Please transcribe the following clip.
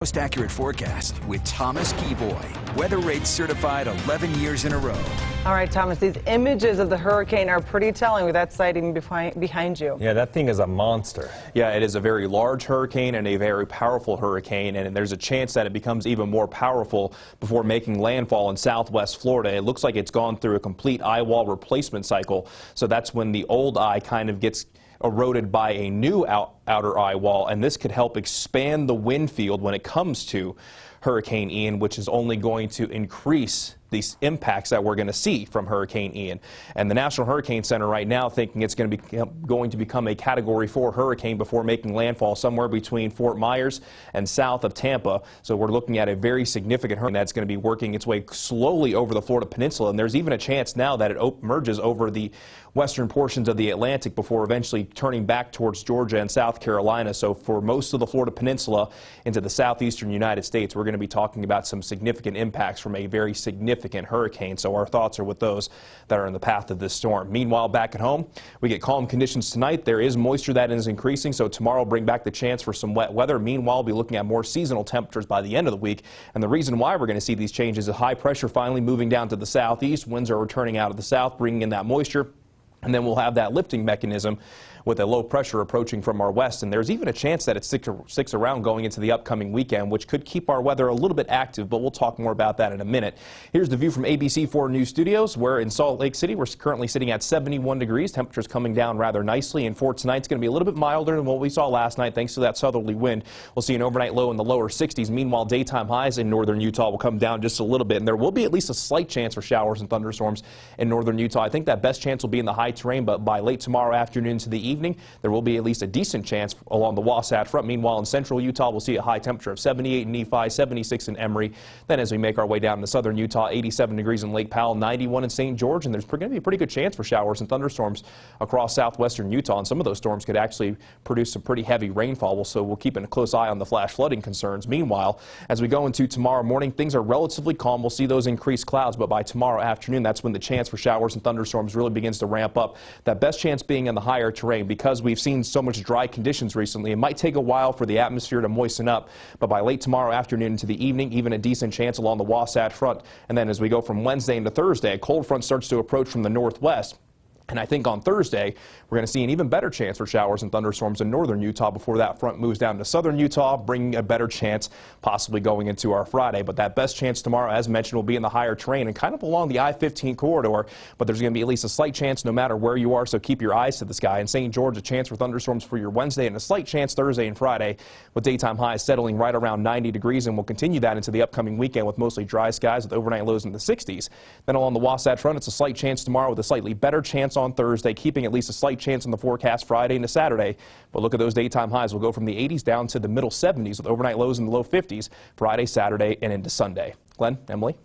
Most accurate forecast with Thomas Geboy. Weather rates certified 11 years in a row. All right, Thomas, these images of the hurricane are pretty telling with that sighting behind you. Yeah, that thing is a monster. Yeah, it is a very large hurricane and a very powerful hurricane, and there's a chance that it becomes even more powerful before making landfall in southwest Florida. It looks like it's gone through a complete eye wall replacement cycle, so that's when the old eye kind of gets eroded by a new outer eye wall, and this could help expand the wind field when it comes to Hurricane Ian, which is only going to increase these impacts that we're going to see from Hurricane Ian. And the National Hurricane Center right now thinking it's going to become a Category 4 hurricane before making landfall somewhere between Fort Myers and south of Tampa. So we're looking at a very significant hurricane that's going to be working its way slowly over the Florida Peninsula. And there's even a chance now that it merges over the western portions of the Atlantic before eventually turning back towards Georgia and South Carolina. So for most of the Florida Peninsula into the southeastern United States, we're going to be talking about some significant impacts from a very significant hurricane. So our thoughts are with those that are in the path of this storm. Meanwhile, back at home, we get calm conditions tonight. There is moisture that is increasing, so tomorrow bring back the chance for some wet weather. Meanwhile, we'll be looking at more seasonal temperatures by the end of the week. And the reason why we're going to see these changes is high pressure finally moving down to the southeast. Winds are returning out of the south, bringing in that moisture. And then we'll have that lifting mechanism with a low pressure approaching from our west. And there's even a chance that it sticks around going into the upcoming weekend, which could keep our weather a little bit active, but we'll talk more about that in a minute. Here's the view from ABC4 News Studios, where in Salt Lake City, we're currently sitting at 71 degrees. Temperatures coming down rather nicely. And for tonight's going to be a little bit milder than what we saw last night, thanks to that southerly wind. We'll see an overnight low in the lower 60s. Meanwhile, daytime highs in northern Utah will come down just a little bit, and there will be at least a slight chance for showers and thunderstorms in northern Utah. I think that best chance will be in the high terrain, but by late tomorrow afternoon to the evening, there will be at least a decent chance along the Wasatch Front. Meanwhile, in central Utah, we'll see a high temperature of 78 in Nephi, 76 in Emory. Then as we make our way down to southern Utah, 87 degrees in Lake Powell, 91 in St. George, and there's going to be a pretty good chance for showers and thunderstorms across southwestern Utah, and some of those storms could actually produce some pretty heavy rainfall, so we'll keep a close eye on the flash flooding concerns. Meanwhile, as we go into tomorrow morning, things are relatively calm. We'll see those increased clouds, but by tomorrow afternoon, that's when the chance for showers and thunderstorms really begins to ramp up. That best chance being in the higher terrain, because we've seen so much dry conditions recently. It might take a while for the atmosphere to moisten up, but by late tomorrow afternoon into the evening, even a decent chance along the Wasatch Front. And then as we go from Wednesday into Thursday, a cold front starts to approach from the northwest. And I think on Thursday, we're going to see an even better chance for showers and thunderstorms in northern Utah before that front moves down to southern Utah, bringing a better chance possibly going into our Friday. But that best chance tomorrow, as mentioned, will be in the higher terrain and kind of along the I-15 corridor. But there's going to be at least a slight chance no matter where you are, so keep your eyes to the sky. In St. George, a chance for thunderstorms for your Wednesday and a slight chance Thursday and Friday, with daytime highs settling right around 90 degrees. And we'll continue that into the upcoming weekend with mostly dry skies with overnight lows in the 60s. Then along the Wasatch Front, it's a slight chance tomorrow with a slightly better chance on Thursday, keeping at least a slight chance on the forecast Friday into Saturday. But look at those daytime highs. We'll go from the 80s down to the middle 70s with overnight lows in the low 50s Friday, Saturday, and into Sunday. Glenn, Emily.